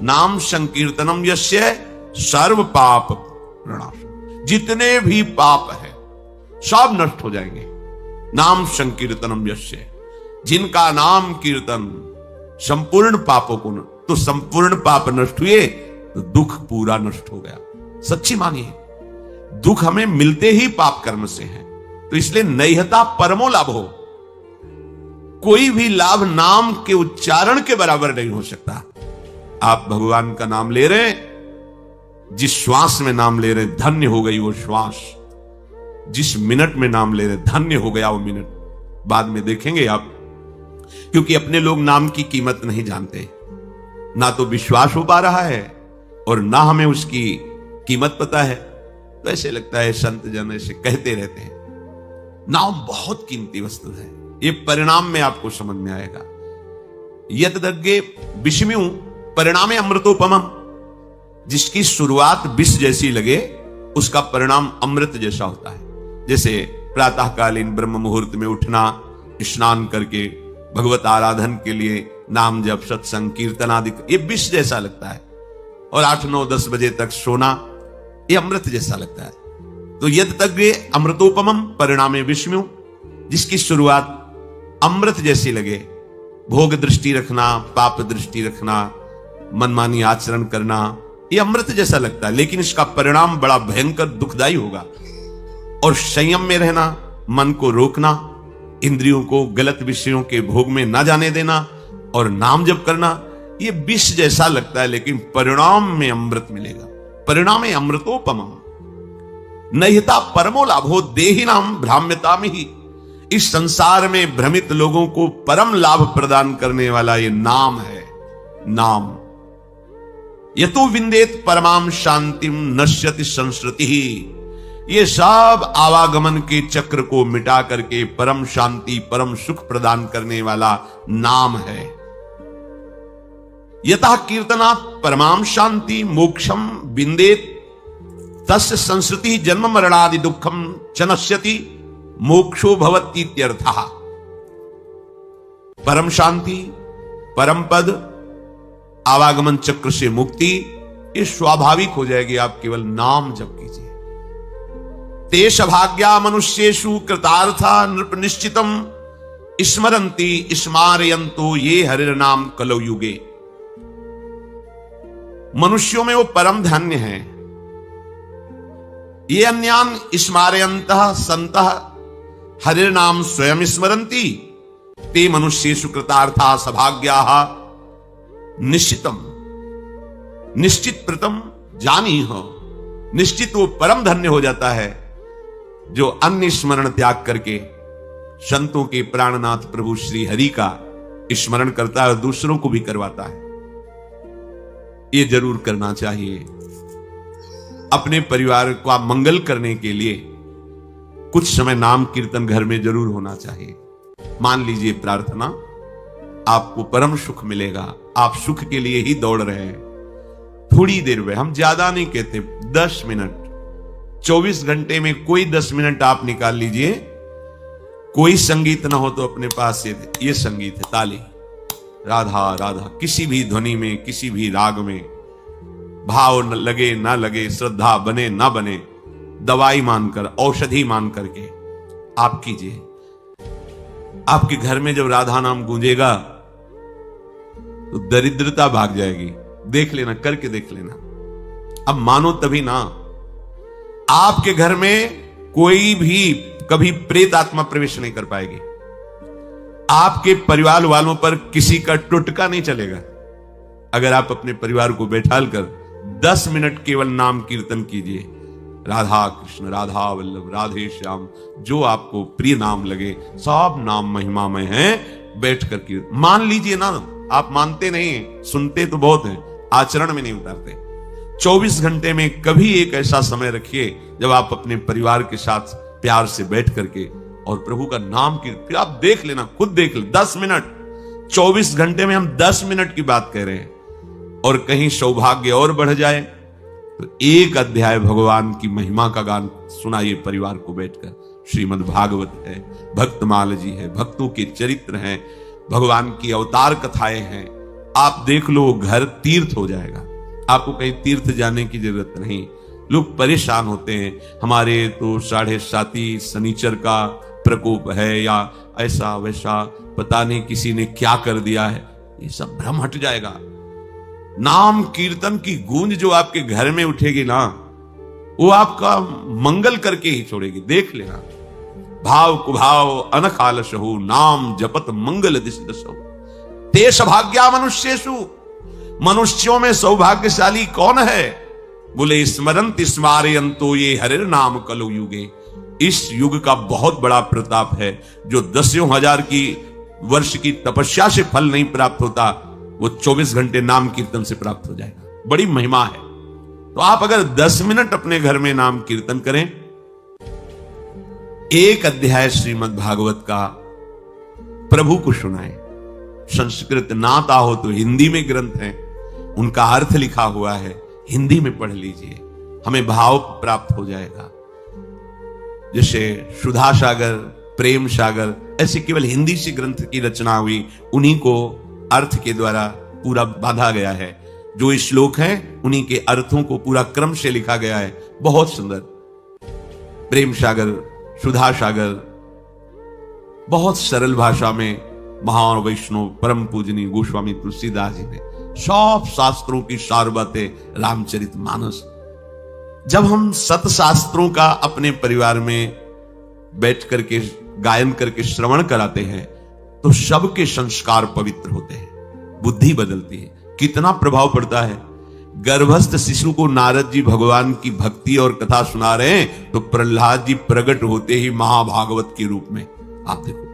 नाम संकीर्तनम यस्य सर्व पाप प्रणाश। जितने भी पाप है सब नष्ट हो जाएंगे। नाम संकीर्तनम यस्य, जिनका नाम कीर्तन संपूर्ण पापों को, तो संपूर्ण पाप नष्ट हुए तो दुख पूरा नष्ट हो गया। सच्ची मानिए, दुख हमें मिलते ही पाप कर्म से है, तो इसलिए नैहता परमो लाभो, कोई भी लाभ नाम के उच्चारण के बराबर नहीं हो सकता। आप भगवान का नाम ले रहे, जिस श्वास में नाम ले रहे धन्य हो गई वो श्वास, जिस मिनट में नाम ले रहे धन्य हो गया वो मिनट। बाद में देखेंगे आप, क्योंकि अपने लोग नाम की कीमत नहीं जानते, ना तो विश्वास हो पा रहा है और ना हमें उसकी कीमत पता है। तो ऐसे लगता है संत जन ऐसे कहते रहते हैं। नाम बहुत कीमती वस्तु है, ये परिणाम में आपको समझ में आएगा। यद्दग्गे विषम्यु परिणामे अमृतोपमम, जिसकी शुरुआत विष जैसी लगे उसका परिणाम अमृत जैसा होता है। जैसे प्रातःकालीन ब्रह्म मुहूर्त में उठना, स्नान करके भगवत आराधन के लिए नाम जप सत्संग कीर्तन आदि, ये विष जैसा लगता है। और 8 9 10 बजे तक सोना, ये अमृत जैसा लगता है। तो यद्दग्गे अमृतोपमम परिणामे विषम्यु, जिसकी शुरुआत अमृत जैसी लगे, भोग दृष्टि रखना, पाप दृष्टि रखना, मनमानी आचरण करना, ये अमृत जैसा लगता है, लेकिन इसका परिणाम बड़ा भयंकर दुखदाई होगा। और संयम में रहना, मन को रोकना, इंद्रियों को गलत विषयों के भोग में ना जाने देना और नाम जप करना, ये विष जैसा लगता है, लेकिन परिणाम में अमृत मिलेगा। परिणाम है अमृतोपमम। नहिता परमो लाभो देहिनाम भ्राम्यता में ही, इस संसार में भ्रमित लोगों को परम लाभ प्रदान करने वाला ये नाम है। नाम यतो विंदेत परमाम शांतिम नश्यति संस्कृति ही, ये सब आवागमन के चक्र को मिटा करके परम शांति परम सुख प्रदान करने वाला नाम है। यथा कीर्तनात् परमाम शांति मोक्षम विंदेत तस्य संस्कृति जन्म मरणादि दुखम च नश्यति मोक्षो भवतीत्यर्थः। परम शांति, परम पद, आवागमन चक्र से मुक्ति, ये स्वाभाविक हो जाएगी। आप केवल नाम जप कीजिए। तेष भाग्या मनुष्येषु कृतार्था नृप निश्चितम स्मरन्ति स्मारयन्तो ये हरिर्नाम कलौ युगे। मनुष्यों में वो परम धन्य है। ये अन्यान स्मारयन्तः सन्तः हरिर्नाम स्वयं स्मरन्ति ते मनुष्येषु कृतार्था सभाग्याः निश्चितम, निश्चित प्रतम जानी हो। निश्चित वो परम धन्य हो जाता है जो अन्य स्मरण त्याग करके संतों के प्राणनाथ प्रभु श्री हरि का स्मरण करता है और दूसरों को भी करवाता है। ये जरूर करना चाहिए। अपने परिवार का मंगल करने के लिए कुछ समय नाम कीर्तन घर में जरूर होना चाहिए। मान लीजिए प्रार्थना, आपको परम सुख मिलेगा। आप सुख के लिए ही दौड़ रहे हैं। थोड़ी देर में, हम ज्यादा नहीं कहते, 10 मिनट, 24 घंटे में कोई 10 मिनट आप निकाल लीजिए। कोई संगीत ना हो तो अपने पास ये संगीत है, ताली, राधा राधा, किसी भी ध्वनि में, किसी भी राग में, भाव लगे ना लगे, श्रद्धा बने ना बने, दवाई मानकर, औषधि मान करके आप कीजिए। आपके घर में जब राधा नाम गूंजेगा तो दरिद्रता भाग जाएगी। देख लेना, करके देख लेना। अब मानो तभी ना। आपके घर में कोई भी कभी प्रेत आत्मा प्रवेश नहीं कर पाएगी। आपके परिवार वालों पर किसी का टुटका नहीं चलेगा। अगर आप अपने परिवार को बैठाल कर 10 मिनट केवल नाम कीर्तन कीजिए। राधा कृष्ण, राधा वल्लभ, राधे श्याम, जो आपको प्रिय नाम लगे, सब नाम महिमामय हैं। बैठ कर के मान लीजिए ना। आप मानते नहीं, सुनते तो बहुत हैं, आचरण में नहीं उतारते। 24 घंटे में कभी एक ऐसा समय रखिए जब आप अपने परिवार के साथ प्यार से बैठ करके और प्रभु का नाम की, फिर आप देख लेना, खुद देख ले। 10 मिनट, 24 घंटे में हम 10 मिनट की बात कह रहे हैं। और कहीं सौभाग्य और बढ़ जाए तो एक अध्याय भगवान की महिमा का गान सुनाइए परिवार को बैठकर। श्रीमद् भागवत है, भक्तमाल जी है, भक्तों के चरित्र हैं, भगवान की अवतार कथाएं हैं। आप देख लो, घर तीर्थ हो जाएगा। आपको कहीं तीर्थ जाने की जरूरत नहीं। लोग परेशान होते हैं, हमारे तो 7.5 शनिचर का प्रकोप है, या ऐसा वैसा, पता नहीं किसी ने क्या कर दिया है। ये सब भ्रम हट जाएगा। नाम कीर्तन की गूंज जो आपके घर में उठेगी ना, वो आपका मंगल करके ही छोड़ेगी। देख लेना, भाव कुभाव अनख आलसहु, नाम जपत मंगल दिश दसहु। ते सौभाग्या मनुष्येषु, मनुष्यों में सौभाग्यशाली कौन है? बोले स्मरंत स्मारयन्तो ये हरिर नाम कलु युगे। इस युग का बहुत बड़ा प्रताप है, जो 10,000 की वर्ष की तपस्या से फल नहीं प्राप्त होता, वो 24 घंटे नाम कीर्तन से प्राप्त हो जाएगा। बड़ी महिमा है। तो आप अगर 10 मिनट अपने घर में नाम कीर्तन करें, एक अध्याय श्रीमद् भागवत का प्रभु को सुनाएं। संस्कृत ना आता हो तो हिंदी में ग्रंथ है, उनका अर्थ लिखा हुआ है, हिंदी में पढ़ लीजिए, हमें भाव प्राप्त हो जाएगा। जैसे सुधा सागर, प्रेम सागर, ऐसे केवल हिंदी से ग्रंथ की रचना हुई, उन्हीं को अर्थ के द्वारा पूरा बांधा गया है। जो श्लोक हैं उन्हीं के अर्थों को पूरा क्रम से लिखा गया है। बहुत सुंदर। प्रेम सागर, सुधा सागर, बहुत सरल भाषा में महान वैष्णव परम पूजनीय गोस्वामी तुलसीदास जी ने सब शास्त्रों की सार बातें, रामचरितमानस। जब हम सतशास्त्रों का अपने परिवार में बैठ करके गायन करके श्रवण कराते हैं, तो सबके संस्कार पवित्र होते हैं, बुद्धि बदलती है। कितना प्रभाव पड़ता है। गर्भस्थ शिशु को नारद जी भगवान की भक्ति और कथा सुना रहे हैं, तो प्रहलाद जी प्रकट होते ही महाभागवत के रूप में। आप देखो,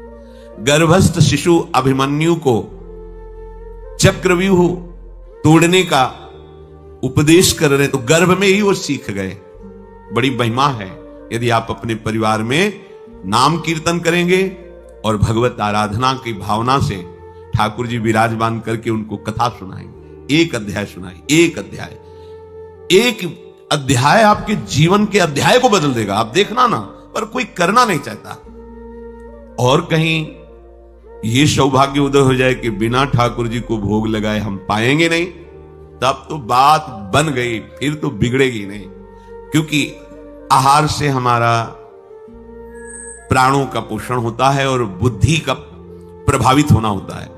गर्भस्थ शिशु अभिमन्यु को चक्रव्यूह तोड़ने का उपदेश कर रहे, तो गर्भ में ही वो सीख गए। बड़ी महिमा है। यदि आप अपने परिवार में नाम कीर्तन करेंगे और भगवत आराधना की भावना से ठाकुर जी विराजमान करके उनको कथा सुनाएंगे, एक अध्याय सुनाएंगे, एक अध्याय आपके जीवन के अध्याय को बदल देगा। आप देखना ना, पर कोई करना नहीं चाहता। और कहीं ये सौभाग्य उदय हो जाए कि बिना ठाकुर जी को भोग लगाए हम पाएंगे नहीं, तब तो बात बन गई, फिर तो बिगड़ेगी नहीं। क्योंकि आहार से हमारा प्राणों का पोषण होता है और बुद्धि का प्रभावित होना होता है।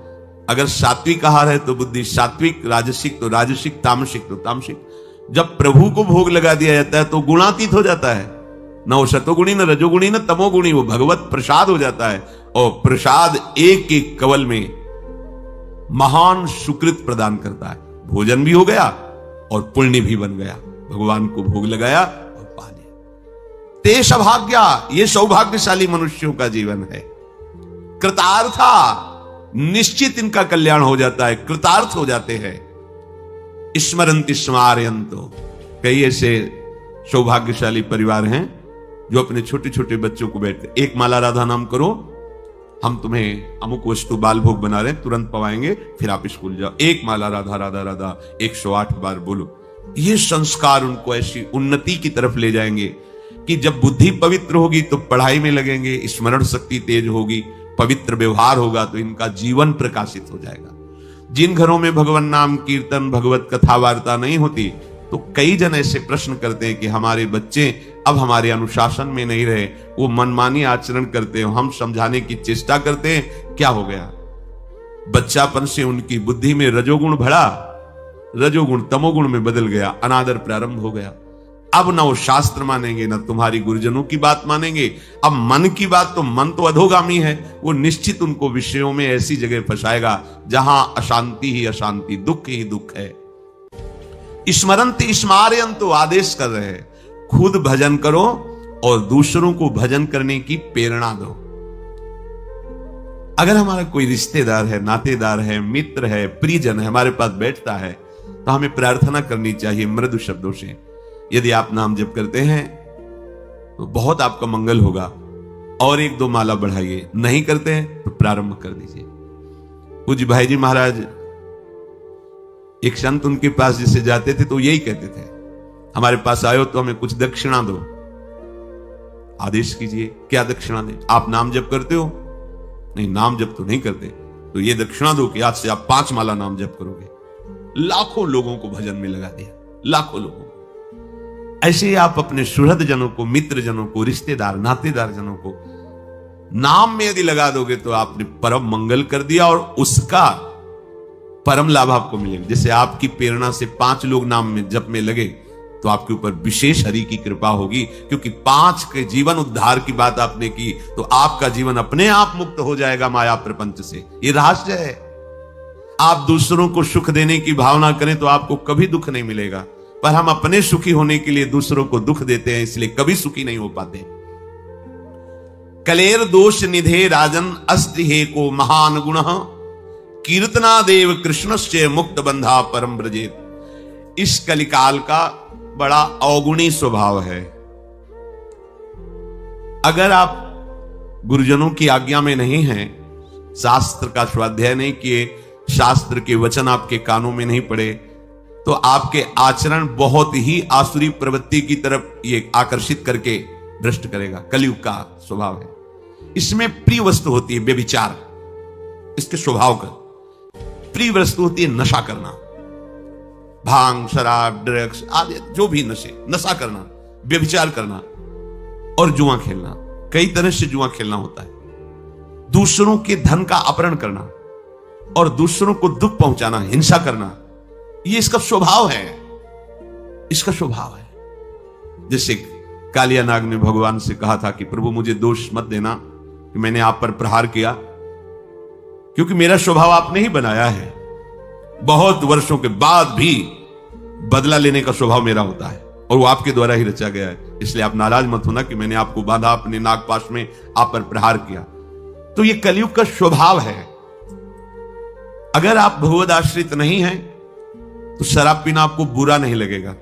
अगर सात्विक आहार है तो बुद्धि सात्विक, राजसिक तो राजसिक, तामसिक तो तामसिक। जब प्रभु को भोग लगा दिया जाता है तो गुणातीत हो जाता है, न वो सतोगुणी, न रजोगुणी, न तमोगुणी, वो भगवत प्रसाद हो जाता है। और प्रसाद एक एक कवल में महान सुकृत प्रदान करता है। भोजन भी हो गया और पुण्य भी बन गया। भगवान को भोग लगाया और पा लिया। ते सौभाग्या, ये सौभाग्यशाली मनुष्यों का जीवन है। कृतार्था, निश्चित इनका कल्याण हो जाता है, कृतार्थ हो जाते हैं। स्मरन्ति स्मारयन्तो, कई ऐसे सौभाग्यशाली परिवार हैं जो अपने छोटे छोटे बच्चों को बैठते, एक माला राधा नाम करो, हम तुम्हें अमुक वस्तु बाल भोग बना रहे हैं, तुरंत पवाएंगे, फिर आप स्कूल जाओ। एक माला राधा राधा राधा 108 बार बोलो। ये संस्कार उनको ऐसी उन्नति की तरफ ले जाएंगे कि जब बुद्धि पवित्र होगी तो पढ़ाई में लगेंगे, स्मरण शक्ति तेज होगी, पवित्र व्यवहार होगा तो इनका जीवन प्रकाशित हो जाएगा। जिन घरों में भगवान नाम कीर्तन, भगवत कथा वार्ता नहीं होती, तो कई जन ऐसे प्रश्न करते हैं कि हमारे बच्चे अब हमारे अनुशासन में नहीं रहे, वो मनमानी आचरण करते हैं, हम समझाने की चेष्टा करते हैं, क्या हो गया? बच्चापन से उनकी बुद्धि में रजोगुण भरा, रजोगुण तमोगुण में बदल गया, अनादर प्रारंभ हो गया। अब ना वो शास्त्र मानेंगे, ना तुम्हारी गुरुजनों की बात मानेंगे। अब मन की बात, तो मन तो अधोगामी है, वो निश्चित उनको विषयों में ऐसी जगह फंसाएगा जहां अशांति ही अशांति, दुख ही दुख है। स्मरन्ति स्मारयन्तु, आदेश कर रहे हैं, खुद भजन करो और दूसरों को भजन करने की प्रेरणा दो। अगर हमारा कोई रिश्तेदार है, नातेदार है, मित्र है, प्रियजन है, हमारे पास बैठता है, तो हमें प्रार्थना करनी चाहिए मृदु शब्दों से। यदि आप नाम जप करते हैं तो बहुत आपका मंगल होगा, और 1-2 माला बढ़ाइए। नहीं करते हैं तो प्रारंभ कर दीजिए। पूज्य भाई जी महाराज, एक संत उनके पास जिसे जाते थे तो यही कहते थे, हमारे पास आयो तो हमें कुछ दक्षिणा दो। आदेश कीजिए, क्या दक्षिणा दें? आप नाम जप करते हो? नहीं, नाम जप तो नहीं करते। तो ये दक्षिणा दो कि आज से आप 5 माला नाम जप करोगे। लाखों लोगों को भजन में लगा दिया, लाखों लोगों को। ऐसे ही आप अपने सुहृद जनों को, मित्र जनों को, रिश्तेदार नातेदार जनों को नाम में यदि लगा दोगे तो आपने परम मंगल कर दिया और उसका परम लाभ आपको मिलेगा। जैसे आपकी प्रेरणा से 5 लोग नाम में जप में लगे तो आपके ऊपर विशेष हरि की कृपा होगी, क्योंकि 5 के जीवन उद्धार की बात आपने की तो आपका जीवन अपने आप मुक्त हो जाएगा माया प्रपंच से। ये रहस्य है। आप दूसरों को सुख देने की भावना करें तो आपको कभी दुख नहीं मिलेगा, पर हम अपने सुखी होने के लिए दूसरों को दुख देते हैं, इसलिए कभी सुखी नहीं हो पाते। कलेर दोष निधे राजन अस्ति हे को महान गुण कीर्तना देव कृष्णस्य मुक्त बंधा परम ब्रजेत। इस कलिकाल का बड़ा अवगुणी स्वभाव है। अगर आप गुरुजनों की आज्ञा में नहीं हैं, शास्त्र का स्वाध्याय नहीं किए, शास्त्र के वचन आपके कानों में नहीं पड़े, तो आपके आचरण बहुत ही आसुरी प्रवृत्ति की तरफ ये आकर्षित करके भ्रष्ट करेगा। कलयुग का स्वभाव है। इसमें प्रिय वस्तु होती है व्यभिचार, इसके स्वभाव का। प्रिय वस्तु होती है नशा करना, भांग, शराब, ड्रग्स आदि जो भी नशा करना, व्यभिचार करना और जुआ खेलना। कई तरह से जुआ खेलना होता है। दूसरों के धन का अपहरण करना और दूसरों को दुख पहुंचाना, हिंसा करना, ये इसका स्वभाव है। इसका स्वभाव है। जैसे कालिया नाग ने भगवान से कहा था कि प्रभु मुझे दोष मत देना कि मैंने आप पर प्रहार किया, क्योंकि मेरा स्वभाव आपने ही बनाया है। बहुत वर्षों के बाद भी बदला लेने का स्वभाव मेरा होता है और वो आपके द्वारा ही रचा गया है। इसलिए आप नाराज मत होना कि मैंने आपको बांधा अपने नागपाश में, आप पर प्रहार किया। तो ये कलयुग का स्वभाव है। अगर आप भगवद आश्रित नहीं हैं तो शराब पीना आपको बुरा नहीं लगेगा।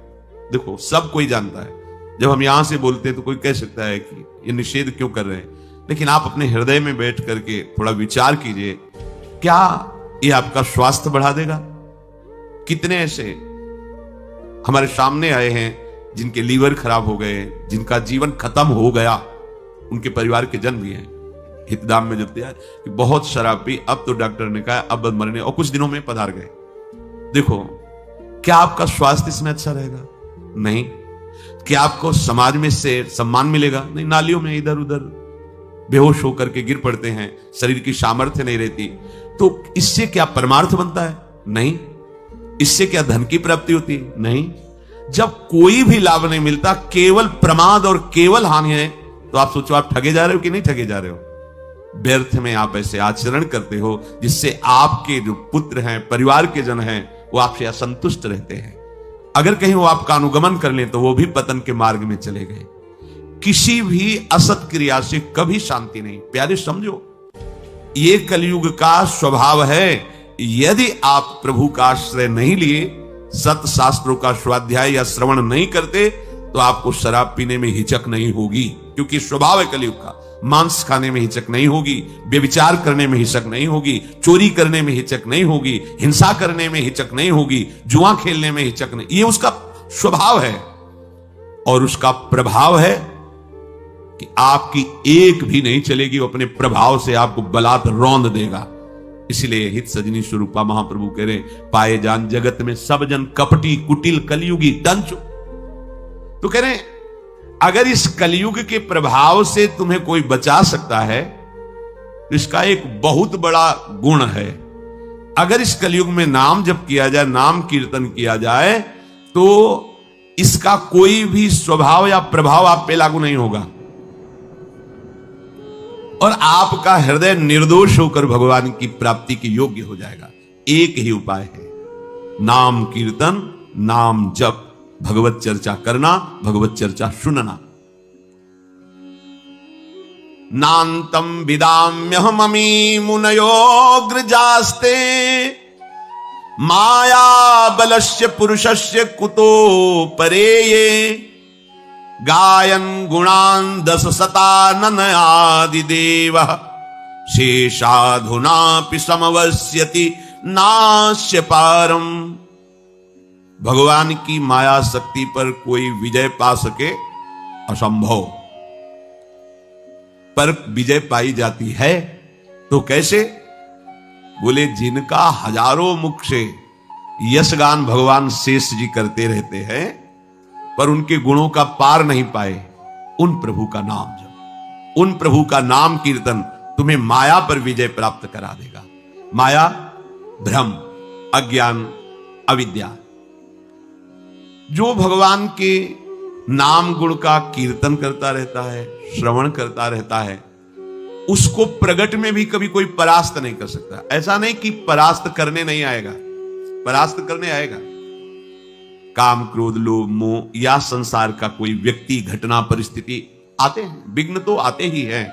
देखो, सब कोई जानता है। जब हम यहां से बोलते हैं तो कोई कह सकता है कि ये निषेध क्यों कर रहे हैं, लेकिन आप अपने हृदय में बैठ करके थोड़ा विचार कीजिए, क्या ये आपका स्वास्थ्य बढ़ा देगा? कितने ऐसे हमारे सामने आए हैं जिनके लीवर खराब हो गए, जिनका जीवन खत्म हो गया, उनके परिवार के जन भी हैं। हितदाम में जब दिया कि बहुत शराब पी, अब तो डॉक्टर ने कहा अब मरने, और कुछ दिनों में पधार गए। देखो, क्या आपका स्वास्थ्य इसमें अच्छा रहेगा? नहीं। क्या आपको समाज में से सम्मान मिलेगा? नहीं। नालियों में इधर उधर बेहोश होकर के गिर पड़ते हैं, शरीर की सामर्थ्य नहीं रहती। तो इससे क्या परमार्थ बनता है? नहीं। इससे क्या धन की प्राप्ति होती है? नहीं। जब कोई भी लाभ नहीं मिलता, केवल प्रमाद और केवल हानि है, तो आप सोचो आप ठगे जा रहे हो कि नहीं ठगे जा रहे हो। व्यर्थ में आप ऐसे आचरण करते हो जिससे आपके जो पुत्र हैं, परिवार के जन हैं, वो आपसे असंतुष्ट रहते हैं। अगर कहीं वो आपका अनुगमन कर लें तो वो भी पतन के मार्ग में चले गए। किसी भी असत क्रिया से कभी शांति नहीं। प्यारे समझो, ये कलयुग का स्वभाव है। यदि आप प्रभु का आश्रय नहीं लिए, सत शास्त्रों का स्वाध्याय या श्रवण नहीं करते, तो आपको शराब पीने में हिचक नहीं होगी, क्योंकि स्वभाव है कलयुग का। मांस खाने में हिचक नहीं होगी, व्यभिचार करने में हिचक नहीं होगी, चोरी करने में हिचक नहीं होगी, हिंसा करने में हिचक नहीं होगी, जुआ खेलने में हिचक नहीं। ये उसका स्वभाव है और उसका प्रभाव है कि आपकी एक भी नहीं चलेगी, वो अपने प्रभाव से आपको बलात् रौंद देगा। इसलिए हित सजनी स्वरूपा महाप्रभु कह रहे, पाए जान जगत में सब जन कपटी कुटिल कलयुगी टंच। तो कह रहे, अगर इस कलयुग के प्रभाव से तुम्हें कोई बचा सकता है तो इसका एक बहुत बड़ा गुण है। अगर इस कलयुग में नाम जप किया जाए, नाम कीर्तन किया जाए, तो इसका कोई भी स्वभाव या प्रभाव आप पे लागू नहीं होगा और आपका हृदय निर्दोष होकर भगवान की प्राप्ति के योग्य हो जाएगा। एक ही उपाय है, नाम कीर्तन, नाम जप, भगवत चर्चा करना, भगवत चर्चा सुनना। नान्तम विदाम्यहममी मुनयोग्रजास्ते माया बलस्य पुरुषस्य कुतो परेये गायन गुणान 10 शताननयादिदेव शेषाधुनापि समवस्यति नास्य पारम। भगवान की माया शक्ति पर कोई विजय पा सके असंभव, पर विजय पाई जाती है तो कैसे? बोले जिनका हजारों मुख से यशगान भगवान शेष जी करते रहते हैं पर उनके गुणों का पार नहीं पाए, उन प्रभु का नाम जप, उन प्रभु का नाम कीर्तन तुम्हें माया पर विजय प्राप्त करा देगा। माया भ्रम, अज्ञान, अविद्या। जो भगवान के नाम गुण का कीर्तन करता रहता है, श्रवण करता रहता है, उसको प्रगट में भी कभी कोई परास्त नहीं कर सकता। ऐसा नहीं कि परास्त करने नहीं आएगा, परास्त करने आएगा। काम, क्रोध, लोभ, मोह या संसार का कोई व्यक्ति, घटना, परिस्थिति आते हैं, विघ्न तो आते ही हैं,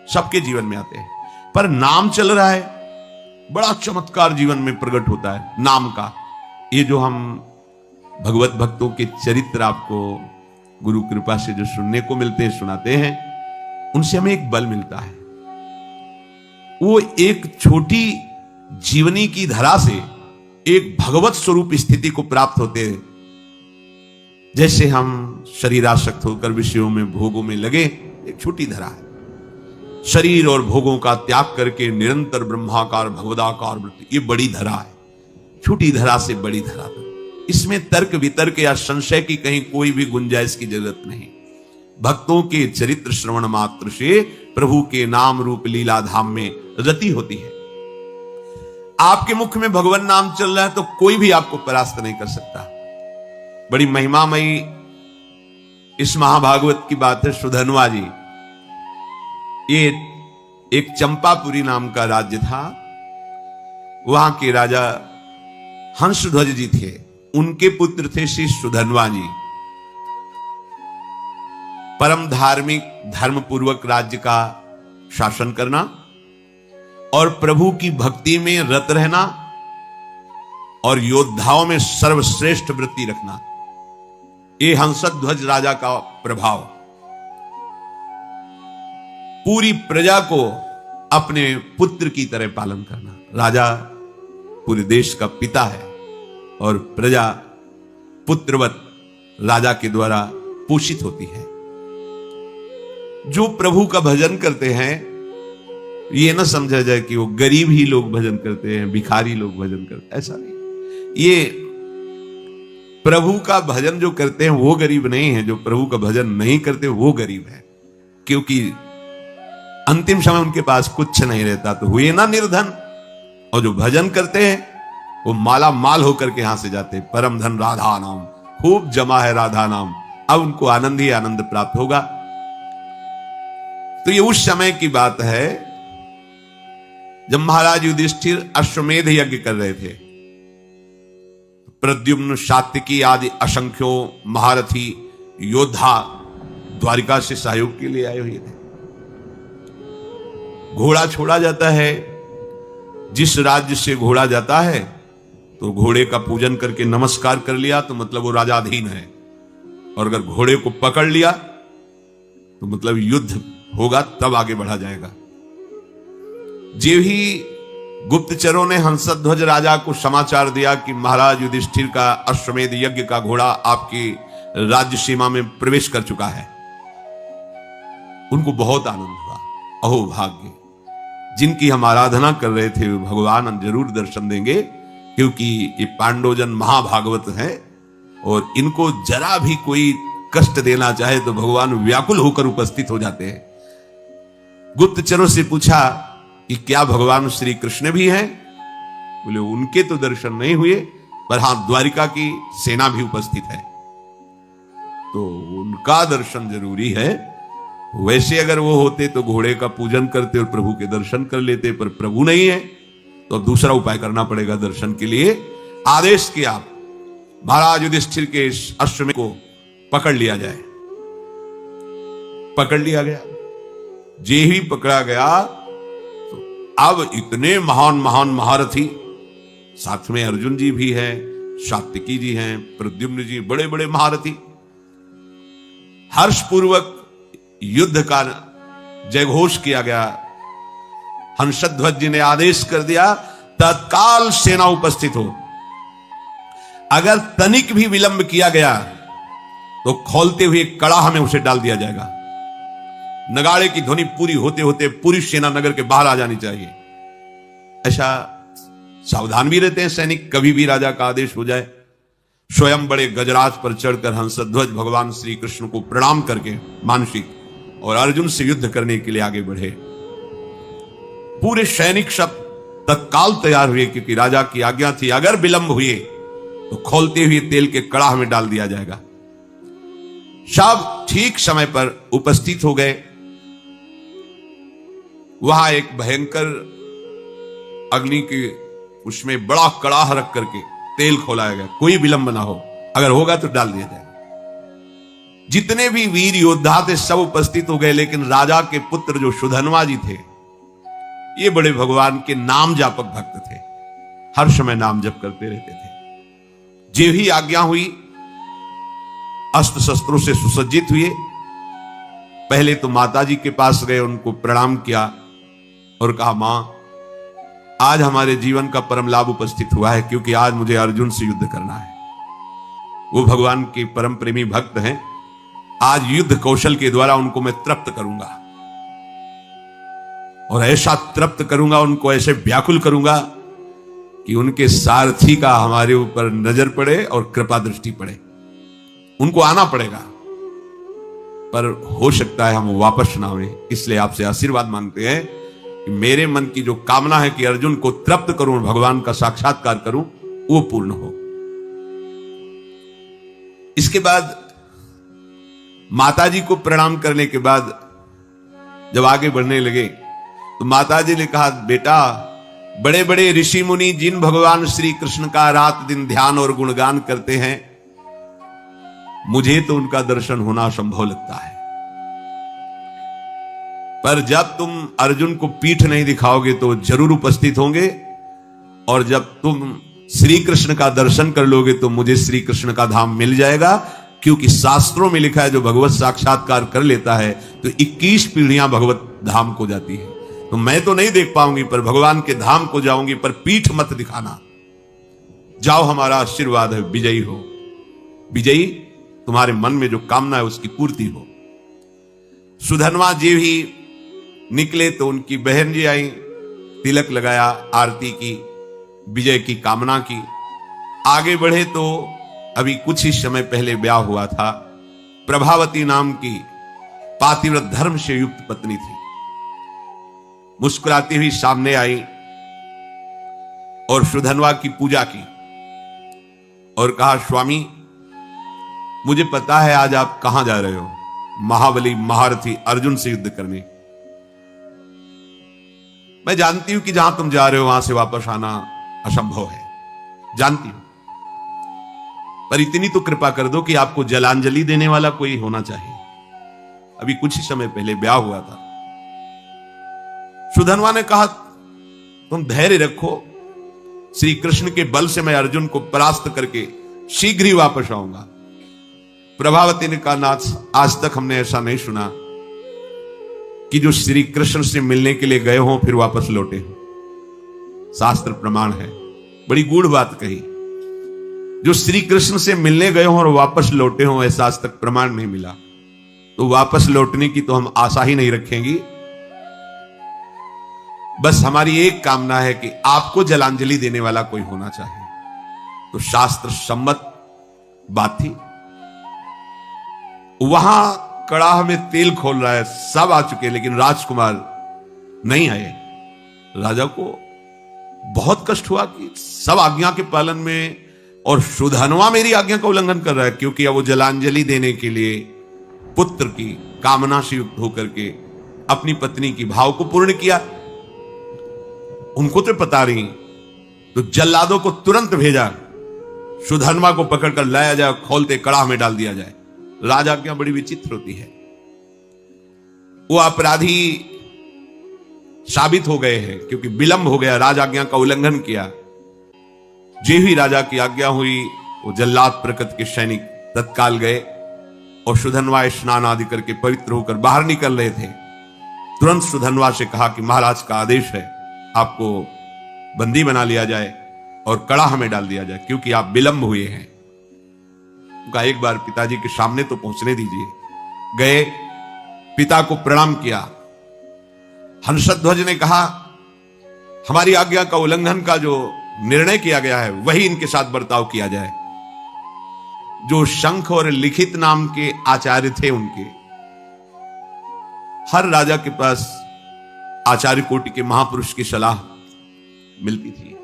सबके जीवन में आते हैं। पर नाम चल रहा है, बड़ा चमत्कार जीवन में प्रकट होता है नाम का। ये जो हम भगवत भक्तों के चरित्र आपको गुरु कृपा से जो सुनने को मिलते हैं, सुनाते हैं, उनसे हमें एक बल मिलता है। वो एक छोटी जीवनी की धरा से एक भगवत स्वरूप स्थिति को प्राप्त होते हैं। जैसे हम शरीरासक्त होकर विषयों में, भोगों में लगे, एक छोटी धरा है। शरीर और भोगों का त्याग करके निरंतर ब्रह्माकार भगवदाकार वृत्ति, ये बड़ी धरा है। छोटी धरा से बड़ी धरा तक, इसमें तर्क वितर्क या संशय की कहीं कोई भी गुंजाइश की जरूरत नहीं। भक्तों के चरित्र श्रवण मात्र से प्रभु के नाम रूप लीला धाम में रति होती है। आपके मुख में भगवान नाम चल रहा है तो कोई भी आपको परास्त नहीं कर सकता। बड़ी महिमामयी इस महाभागवत की बात है। सुधन्वा जी, ये एक चंपापुरी नाम का राज्य था। वहां के राजा हंसध्वज जी थे, उनके पुत्र थे श्री सुधन्वा जी। परम धार्मिक, धर्मपूर्वक राज्य का शासन करना और प्रभु की भक्ति में रत रहना और योद्धाओं में सर्वश्रेष्ठ वृत्ति रखना, ये हंसध्वज राजा का प्रभाव। पूरी प्रजा को अपने पुत्र की तरह पालन करना। राजा पूरे देश का पिता है और प्रजा पुत्रवत राजा के द्वारा पोषित होती है। जो प्रभु का भजन करते हैं, ये ना समझा जाए कि वो गरीब ही लोग भजन करते हैं, भिखारी लोग भजन करते हैं, ऐसा नहीं। ये प्रभु का भजन जो करते हैं वो गरीब नहीं है, जो प्रभु का भजन नहीं करते वो गरीब है। क्योंकि अंतिम समय उनके पास कुछ नहीं रहता तो हुए ना निर्धन। और जो भजन करते हैं वो माला माल होकर के यहां से जाते हैं। परम धन राधा नाम, खूब जमा है राधा नाम, अब उनको आनंद ही आनंद प्राप्त होगा। तो ये उस समय की बात है जब महाराज युधिष्ठिर अश्वमेध यज्ञ कर रहे थे। प्रद्युम्न, सात्विकी आदि असंख्यो महारथी योद्धा द्वारिका से सहयोग के लिए आए हुए थे। घोड़ा छोड़ा जाता है, जिस राज्य से घोड़ा जाता है तो घोड़े का पूजन करके नमस्कार कर लिया तो मतलब वो राजाधीन है, और अगर घोड़े को पकड़ लिया तो मतलब युद्ध होगा, तब आगे बढ़ा जाएगा। जे ही गुप्तचरों ने हंसध्वज राजा को समाचार दिया कि महाराज युधिष्ठिर का अश्वमेध यज्ञ का घोड़ा आपकी राज्य सीमा में प्रवेश कर चुका है, उनको बहुत आनंद हुआ। अहो भाग्य, जिनकी हम आराधना कर रहे थे भगवान जरूर दर्शन देंगे, क्योंकि ये पांडवजन महाभागवत है और इनको जरा भी कोई कष्ट देना चाहे तो भगवान व्याकुल होकर उपस्थित हो जाते हैं। गुप्तचरों से पूछा कि क्या भगवान श्री कृष्ण भी हैं? बोले उनके तो दर्शन नहीं हुए, पर हां द्वारिका की सेना भी उपस्थित है, तो उनका दर्शन जरूरी है। वैसे अगर वो होते तो घोड़े का पूजन करते और प्रभु के दर्शन कर लेते, पर प्रभु नहीं है तो दूसरा उपाय करना पड़ेगा दर्शन के लिए। आदेश किया महाराज युधिष्ठिर के अश्वमेध को पकड़ लिया जाए। पकड़ लिया गया। जे ही पकड़ा गया तो अब इतने महान महान महारथी, साथ में अर्जुन जी भी हैं, सात्विकी जी हैं, प्रद्युम्न जी, बड़े बड़े महारथी, हर्षपूर्वक युद्ध का जयघोष किया गया। हंसध्वज जी ने आदेश कर दिया तत्काल सेना उपस्थित हो। अगर तनिक भी विलंब किया गया तो खोलते हुए कड़ाह में उसे डाल दिया जाएगा। नगाड़े की ध्वनि पूरी होते होते पूरी सेना नगर के बाहर आ जानी चाहिए, ऐसा सावधान भी रहते हैं सैनिक, कभी भी राजा का आदेश हो जाए। स्वयं बड़े गजराज पर चढ़कर हंसध्वज भगवान श्री कृष्ण को प्रणाम करके मानसिक और अर्जुन से युद्ध करने के लिए आगे बढ़े। पूरे सैनिक सब तत्काल तैयार हुए, क्योंकि राजा की आज्ञा थी अगर विलंब हुए तो खोलते हुए तेल के कड़ाह में डाल दिया जाएगा। सब ठीक समय पर उपस्थित हो गए। वहां एक भयंकर अग्नि के उसमें बड़ा कड़ाह रख करके तेल खोलाया गया, कोई विलंब ना हो, अगर होगा तो डाल दिया जाएगा। जितने भी वीर योद्धा थे सब उपस्थित हो गए, लेकिन राजा के पुत्र जो सुधन्वा जी थे, ये बड़े भगवान के नाम जापक भक्त थे, हर समय नाम जप करते रहते थे। जो ही आज्ञा हुई अस्त्र शस्त्रों से सुसज्जित हुए। पहले तो माता जी के पास गए, उनको प्रणाम किया और कहा, मां आज हमारे जीवन का परम लाभ उपस्थित हुआ है, क्योंकि आज मुझे अर्जुन से युद्ध करना है। वो भगवान के परम प्रेमी भक्त हैं, आज युद्ध कौशल के द्वारा उनको मैं तृप्त करूंगा और ऐसा तृप्त करूंगा, उनको ऐसे व्याकुल करूंगा कि उनके सारथी का हमारे ऊपर नजर पड़े और कृपा दृष्टि पड़े। उनको आना पड़ेगा, पर हो सकता है हम वापस ना आए, इसलिए आपसे आशीर्वाद मांगते हैं कि मेरे मन की जो कामना है कि अर्जुन को तृप्त करूं, भगवान का साक्षात्कार करूं, वो पूर्ण हो। इसके बाद माताजी को प्रणाम करने के बाद जब आगे बढ़ने लगे तो माताजी ने कहा, बेटा बड़े बड़े ऋषि मुनि जिन भगवान श्री कृष्ण का रात दिन ध्यान और गुणगान करते हैं, मुझे तो उनका दर्शन होना असंभव लगता है, पर जब तुम अर्जुन को पीठ नहीं दिखाओगे तो जरूर उपस्थित होंगे, और जब तुम श्री कृष्ण का दर्शन कर लोगे तो मुझे श्री कृष्ण का धाम मिल जाएगा, क्योंकि शास्त्रों में लिखा है जो भगवत साक्षात्कार कर लेता है तो 21 पीढ़ियां भगवत धाम को जाती है। तो मैं तो नहीं देख पाऊंगी, पर भगवान के धाम को जाऊंगी, पर पीठ मत दिखाना। जाओ, हमारा आशीर्वाद है, विजयी हो। विजयी, तुम्हारे मन में जो कामना है उसकी पूर्ति हो। सुधन्वा जी भी निकले तो उनकी बहन जी आई, तिलक लगाया, आरती की, विजय की कामना की। आगे बढ़े तो अभी कुछ ही समय पहले ब्याह हुआ था। प्रभावती नाम की पातिव्रत धर्म से युक्त पत्नी थी। मुस्कुराती हुई सामने आई और सुधन्वा की पूजा की और कहा, स्वामी मुझे पता है आज आप कहां जा रहे हो, महाबली महारथी अर्जुन से युद्ध करने। मैं जानती हूं कि जहां तुम जा रहे हो वहां से वापस आना असंभव है, जानती हूं, पर इतनी तो कृपा कर दो कि आपको जलांजलि देने वाला कोई होना चाहिए। अभी कुछ ही समय पहले ब्याह हुआ था। सुधन्वा ने कहा, तुम धैर्य रखो, श्री कृष्ण के बल से मैं अर्जुन को परास्त करके शीघ्र ही वापस आऊंगा। प्रभावती ने कहा, नाथ आज तक हमने ऐसा नहीं सुना कि जो श्री कृष्ण से मिलने के लिए गए हों फिर वापस लौटे हों। शास्त्र प्रमाण है, बड़ी गूढ़ बात कही। जो श्री कृष्ण से मिलने गए हों और वापस लौटे हों, ऐसा आज तक प्रमाण नहीं मिला। तो वापस लौटने की तो हम आशा ही नहीं रखेंगी। बस हमारी एक कामना है कि आपको जलांजलि देने वाला कोई होना चाहिए। तो शास्त्र सम्मत बात थी। वहां कड़ाह में तेल खोल रहा है, सब आ चुके, लेकिन राजकुमार नहीं आए। राजा को बहुत कष्ट हुआ कि सब आज्ञा के पालन में, और सुधन्वा मेरी आज्ञा का उल्लंघन कर रहा है, क्योंकि अब वो जलांजलि देने के लिए पुत्र की कामना से युक्त होकर के अपनी पत्नी की भाव को पूर्ण किया। उनको तो पता नहीं, तो जल्लादों को तुरंत भेजा, सुधन्वा को पकड़कर लाया जाए, खोलते कड़ाह में डाल दिया जाए। राजा क्या बड़ी विचित्र होती है, वो अपराधी साबित हो गए हैं क्योंकि विलंब हो गया, राज आज्ञा का उल्लंघन किया। जे ही राजा की आज्ञा हुई, वो जल्लाद प्रकृति के सैनिक तत्काल गए और सुधन्वा स्नान आदि करके पवित्र होकर बाहर निकल रहे थे। तुरंत सुधन्वा से कहा कि महाराज का आदेश है, आपको बंदी बना लिया जाए और कड़ाह में डाल दिया जाए, क्योंकि आप विलंब हुए हैं। उनका एक बार पिताजी के सामने तो पहुंचने दीजिए। गए, पिता को प्रणाम किया। हंसध्वज ने कहा, हमारी आज्ञा का उल्लंघन का जो निर्णय किया गया है वही इनके साथ बर्ताव किया जाए। जो शंख और लिखित नाम के आचार्य थे, उनके हर राजा के पास आचार्य कोटि के महापुरुष की सलाह मिलती थी।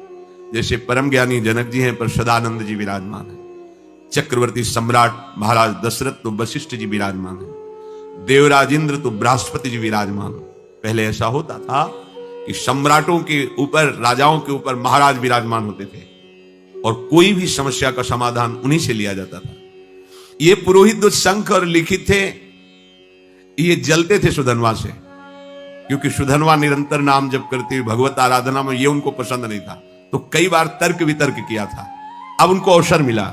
जैसे परम ज्ञानी जनक जी हैं, पर सदानंद जी विराजमान हैं। चक्रवर्ती सम्राट महाराज दशरथ तो वशिष्ठ जी विराजमान हैं। देवराज इंद्र तो बृहस्पति जी विराजमान। पहले ऐसा होता था कि सम्राटों के ऊपर, राजाओं के ऊपर महाराज विराजमान होते थे और कोई भी समस्या का समाधान उन्हीं से लिया जाता था। ये पुरोहित जो शंख और लिखित थे, ये जलते थे सुधनवा से, क्योंकि सुधनवा निरंतर नाम जप करती हुई भगवत आराधना में ये उनको पसंद नहीं था। तो कई बार तर्क वितर्क किया था। अब उनको अवसर मिला।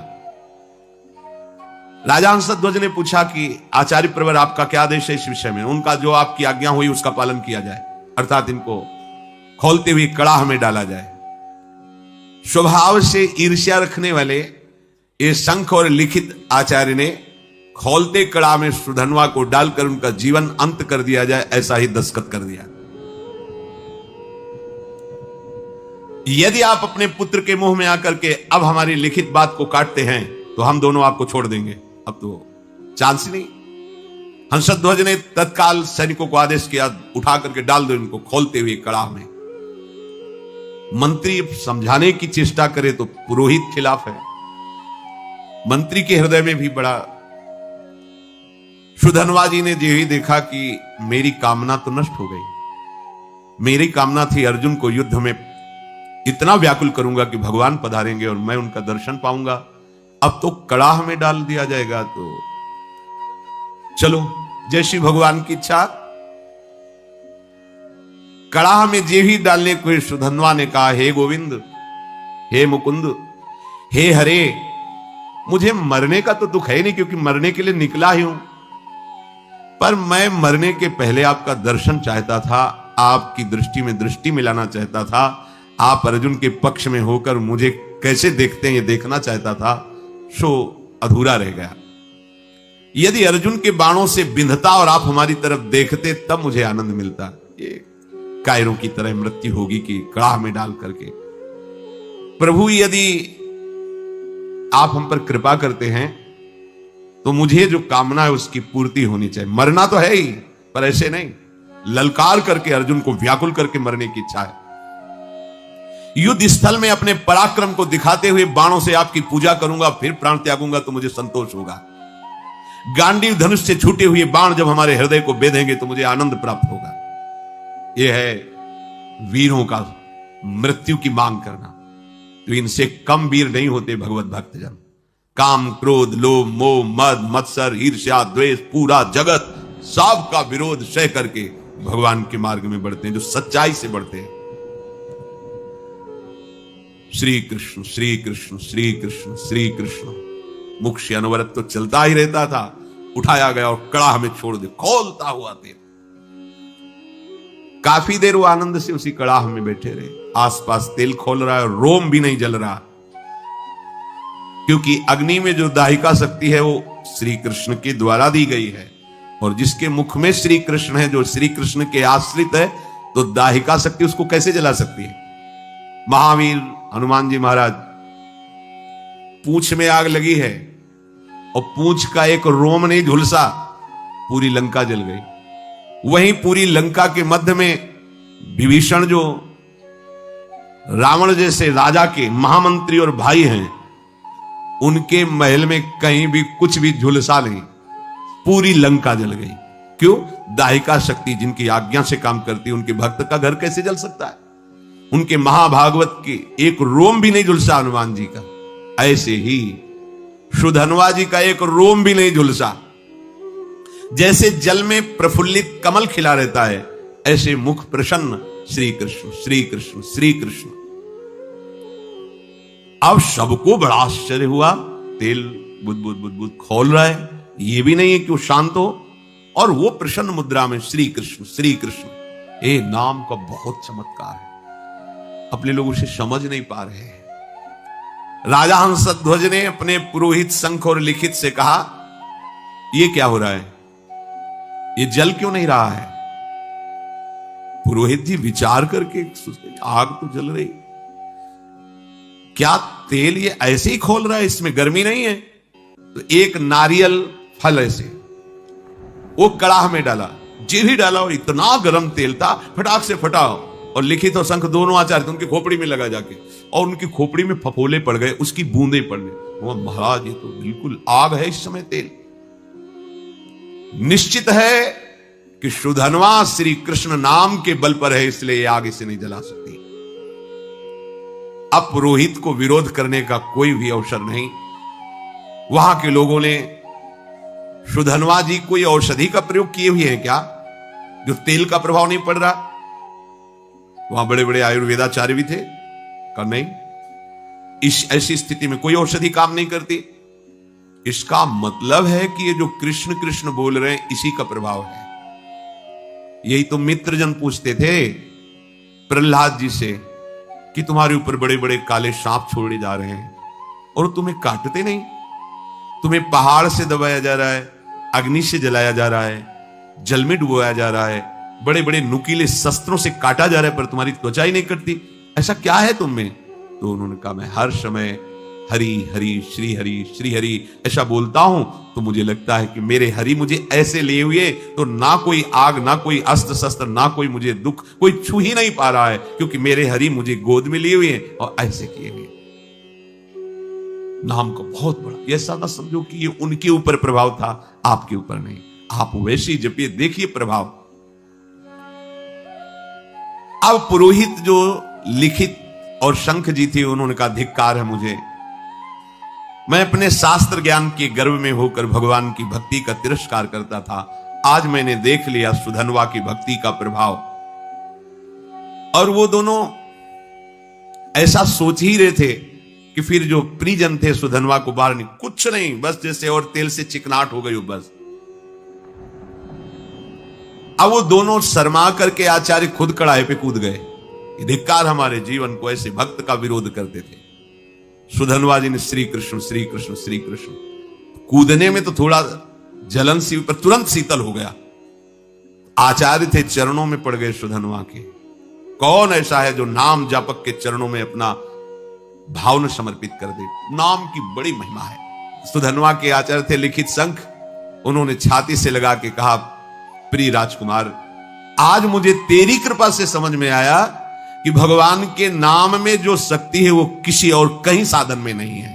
राजा हंसध्वज ने पूछा कि आचार्य प्रवर, आपका क्या आदेश है इस विषय में? उनका जो आपकी आज्ञा हुई उसका पालन किया जाए, अर्थात इनको खोलते हुए कड़ाह में डाला जाए। स्वभाव से ईर्ष्या रखने वाले ये शंख और लिखित आचार्य ने खोलते कड़ाह में सुधनवा को डालकर उनका जीवन अंत कर दिया जाए, ऐसा ही दस्तखत कर दिया। यदि आप अपने पुत्र के मुंह में आकर के अब हमारी लिखित बात को काटते हैं तो हम दोनों आपको छोड़ देंगे। अब तो चांस ही नहीं। हंसध्वज ने तत्काल सैनिकों को आदेश किया, उठा करके डाल दो इनको खोलते हुए कड़ाह में। मंत्री समझाने की चेष्टा करे तो पुरोहित खिलाफ है। मंत्री के हृदय में भी बड़ा। सुधनवा जी ने यही देखा कि मेरी कामना तो नष्ट हो गई। मेरी कामना थी अर्जुन को युद्ध में इतना व्याकुल करूंगा कि भगवान पधारेंगे और मैं उनका दर्शन पाऊंगा। अब तो कड़ाह में डाल दिया जाएगा, तो चलो जैसी भगवान की इच्छा। कड़ाह में जे ही डालने को सुधनवा ने कहा, हे गोविंद, हे मुकुंद, हे हरे, मुझे मरने का तो दुख है नहीं, क्योंकि मरने के लिए निकला ही हूं, पर मैं मरने के पहले आपका दर्शन चाहता था, आपकी दृष्टि में दृष्टि मिलाना चाहता था। आप अर्जुन के पक्ष में होकर मुझे कैसे देखते हैं ये देखना चाहता था, सो अधूरा रह गया। यदि अर्जुन के बाणों से बिंधता और आप हमारी तरफ देखते तब मुझे आनंद मिलता। ये कायरों की तरह मृत्यु होगी कि कड़ाह में डाल करके। प्रभु, यदि आप हम पर कृपा करते हैं तो मुझे जो कामना है उसकी पूर्ति होनी चाहिए। मरना तो है ही, पर ऐसे नहीं, ललकार करके अर्जुन को व्याकुल करके मरने की इच्छा है। युद्ध स्थल में अपने पराक्रम को दिखाते हुए बाणों से आपकी पूजा करूंगा, फिर प्राण त्यागूंगा तो मुझे संतोष होगा। गांडीव धनुष से छूटे हुए बाण जब हमारे हृदय को बेधेंगे तो मुझे आनंद प्राप्त होगा। यह है वीरों का मृत्यु की मांग करना। तो इनसे कम वीर नहीं होते भगवत भक्तजन। काम, क्रोध, लोभ, मोह, मद, मत्सर, ईर्ष्या, द्वेष, पूरा जगत सबका विरोध सह करके भगवान के मार्ग में बढ़ते हैं, जो सच्चाई से बढ़ते हैं। श्री कृष्ण श्री कृष्ण श्री कृष्ण श्री कृष्ण। मुख से अनवरत तो चलता ही रहता था। उठाया गया और कड़ाह में छोड़ दे, खोलता हुआ तेल। काफी देर वो आनंद से उसी कड़ाह में बैठे रहे। आसपास तेल खोल रहा है, रोम भी नहीं जल रहा, क्योंकि अग्नि में जो दाहिका शक्ति है वो श्री कृष्ण के द्वारा दी गई है। और जिसके मुख में श्री कृष्ण है, जो श्री कृष्ण के आश्रित है, तो दाहिका शक्ति उसको कैसे जला सकती है? महावीर हनुमान जी महाराज, पूंछ में आग लगी है और पूंछ का एक रोम नहीं झुलसा, पूरी लंका जल गई। वहीं पूरी लंका के मध्य में विभीषण, जो रावण जैसे राजा के महामंत्री और भाई हैं, उनके महल में कहीं भी कुछ भी झुलसा नहीं, पूरी लंका जल गई। क्यों? दाहिका शक्ति जिनकी आज्ञा से काम करती है, उनके भक्त का घर कैसे जल सकता है? उनके महाभागवत के एक रोम भी नहीं झुलसा हनुमान जी का। ऐसे ही सुधनवा जी का एक रोम भी नहीं झुलसा। जैसे जल में प्रफुल्लित कमल खिला रहता है, ऐसे मुख प्रसन्न श्री कृष्ण श्री कृष्ण श्री कृष्ण। अब सबको बड़ा आश्चर्य हुआ। तेल बुद बुद बुद बुद खोल रहा है, ये भी नहीं है कि वो शांत हो, और वो प्रसन्न मुद्रा में श्री कृष्ण श्री कृष्ण। ए नाम का बहुत चमत्कार है, अपने लोग उसे समझ नहीं पा रहे हैं। राजा हंसध्वज ने अपने पुरोहित शंख और लिखित से कहा, ये क्या हो रहा है? ये जल क्यों नहीं रहा है? पुरोहित जी विचार करके, आग तो जल रही। क्या तेल ये ऐसे ही खोल रहा है, इसमें गर्मी नहीं है? तो एक नारियल फल ऐसे वो कड़ाह में डाला, जी भी डाला और इतना गर्म तेल था, फटाक से फटाओ और लिखित और शंख दोनों आचार्य उनकी खोपड़ी में लगा जाके, और उनकी खोपड़ी में फफोले पड़ गए, उसकी बूंदे पड़ने। वो महाराज ये तो बिल्कुल आग है इस समय तेल। निश्चित है कि सुधन्वा श्री कृष्ण नाम के बल पर है, इसलिए ये आग इसे नहीं जला सकती। अब पुरोहित को विरोध करने का कोई भी अवसर नहीं। वहां के लोगों ने सुधन्वा जी कोई औषधि का प्रयोग किए हुए हैं क्या, जो तेल का प्रभाव नहीं पड़ रहा? वहां बड़े बड़े आयुर्वेदाचार्य भी थे, कहा नहीं, इस ऐसी स्थिति में कोई औषधि काम नहीं करती। इसका मतलब है कि ये जो कृष्ण कृष्ण बोल रहे हैं इसी का प्रभाव है। यही तो मित्रजन पूछते थे प्रहलाद जी से कि तुम्हारे ऊपर बड़े बड़े काले सांप छोड़े जा रहे हैं और तुम्हें काटते नहीं, तुम्हें पहाड़ से दबाया जा रहा है, अग्नि से जलाया जा रहा है, जल में डुबोया जा रहा है, बड़े बड़े नुकीले शस्त्रों से काटा जा रहा है, पर तुम्हारी त्वचा ही नहीं कटती, ऐसा क्या है तुम में? तो उन्होंने कहा मैं हर समय हरि हरि श्री हरि ऐसा बोलता हूं, तो मुझे लगता है कि मेरे हरि मुझे ऐसे लिए हुए तो ना कोई आग, ना कोई अस्त्र शस्त्र, ना कोई मुझे दुख, कोई छू ही नहीं पा रहा है, क्योंकि मेरे हरि मुझे गोद में लिए हुए हैं और ऐसे किए हुए। नाम का बहुत बड़ा, ऐसा ना समझो कि ये उनके ऊपर प्रभाव था, आपके ऊपर नहीं। आप वैसे ही जपिए, देखिए प्रभाव। अब पुरोहित जो लिखित और शंख जी थे, उन्होंने कहा धिक्कार है मुझे, मैं अपने शास्त्र ज्ञान के गर्व में होकर भगवान की भक्ति का तिरस्कार करता था, आज मैंने देख लिया सुधन्वा की भक्ति का प्रभाव। और वो दोनों ऐसा सोच ही रहे थे कि फिर जो परिजन थे सुधन्वा को बाहर नहीं, कुछ नहीं, बस जैसे और तेल से चिकनाट हो गई हो बस। अब वो दोनों शर्मा करके आचार्य खुद कड़ाहे पे कूद गए। धिक्कार हमारे जीवन को, ऐसे भक्त का विरोध करते थे। सुधन्वा जी ने श्री कृष्ण श्री कृष्ण श्री कृष्ण, कूदने में तो थोड़ा जलन सी, पर तुरंत शीतल हो गया। आचार्य थे, चरणों में पड़ गए सुधन्वा के। कौन ऐसा है जो नाम जापक के चरणों में अपना भावना समर्पित कर दे? नाम की बड़ी महिमा है। सुधन्वा के आचार्य थे लिखित शंख, उन्होंने छाती से लगा के कहा प्रिय राजकुमार, आज मुझे तेरी कृपा से समझ में आया कि भगवान के नाम में जो शक्ति है वो किसी और कहीं साधन में नहीं है।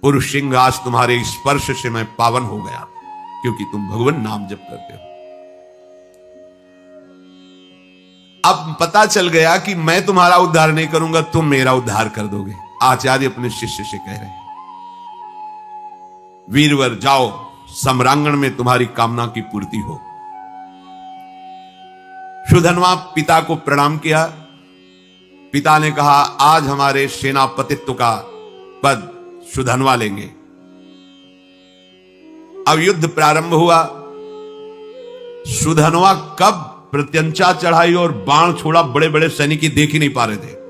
पुरुष सिंह, आज तुम्हारे स्पर्श से मैं पावन हो गया, क्योंकि तुम भगवान नाम जप करते हो। अब पता चल गया कि मैं तुम्हारा उद्धार नहीं करूंगा, तुम मेरा उद्धार कर दोगे। आचार्य अपने शिष्य से कह रहे हैं, वीरवर जाओ, सम्रांगण में तुम्हारी कामना की पूर्ति हो। सुधन्वा पिता को प्रणाम किया। पिता ने कहा आज हमारे सेनापतित्व का पद सुधन्वा लेंगे। अब युद्ध प्रारंभ हुआ। सुधन्वा कब प्रत्यंचा चढ़ाई और बाण छोड़ा, बड़े बड़े सैनिक देख ही नहीं पा रहे थे।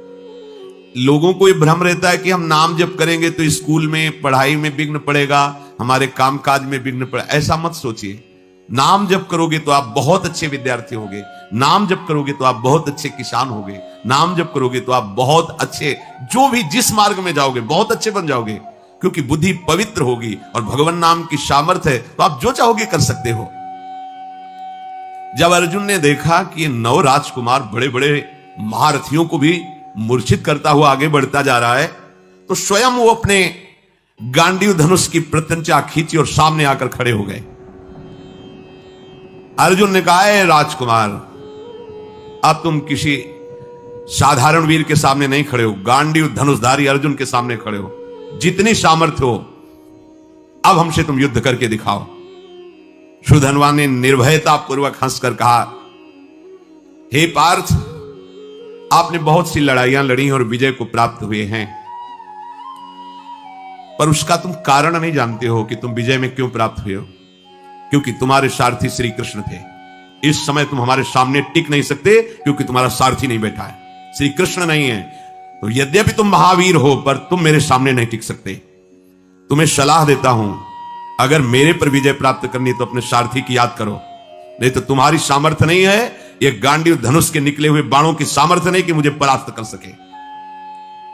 लोगों को यह भ्रम रहता है कि हम नाम जप करेंगे तो स्कूल में पढ़ाई में विघ्न पड़ेगा, हमारे कामकाज में विघ्न पड़ेगा। ऐसा मत सोचिए। नाम जप करोगे तो आप बहुत अच्छे विद्यार्थी होगे, नाम जप करोगे तो आप बहुत अच्छे किसान होगे, नाम जप करोगे तो आप बहुत अच्छे, जो भी जिस मार्ग में जाओगे बहुत अच्छे बन जाओगे, क्योंकि बुद्धि पवित्र होगी और भगवान नाम की सामर्थ्य है, तो आप जो चाहोगे कर सकते हो। जब अर्जुन ने देखा कि ये नव राजकुमार बड़े बड़े महारथियों को भी मूर्छित करता हुआ आगे बढ़ता जा रहा है, तो स्वयं वो अपने गांडीव धनुष की प्रत्यंचा खींची और सामने आकर खड़े हो गए। अर्जुन ने कहा है राजकुमार, अब तुम किसी साधारण वीर के सामने नहीं खड़े हो, गांडीव धनुषधारी अर्जुन के सामने खड़े हो। जितनी सामर्थ्य हो अब हमसे तुम युद्ध करके दिखाओ। सुधन्वा ने निर्भयता पूर्वक हंसकर कहा, हे पार्थ, आपने बहुत सी लड़ाइयां लड़ी और विजय को प्राप्त हुए हैं, पर उसका तुम कारण नहीं जानते हो कि तुम विजय में क्यों प्राप्त हुए हो। क्योंकि तुम्हारे सारथी श्री कृष्ण थे। इस समय तुम हमारे सामने टिक नहीं सकते, क्योंकि तुम्हारा सारथी नहीं बैठा है, श्री कृष्ण नहीं है। तो यद्यपि तुम महावीर हो, पर तुम मेरे सामने नहीं टिक सकते। तुम्हें सलाह देता हूं, अगर मेरे पर विजय प्राप्त करनी तो अपने सारथी की याद करो, नहीं तो तुम्हारी सामर्थ्य नहीं है, ये गांडीव धनुष के निकले हुए बाणों की सामर्थ्य नहीं कि मुझे परास्त कर सके।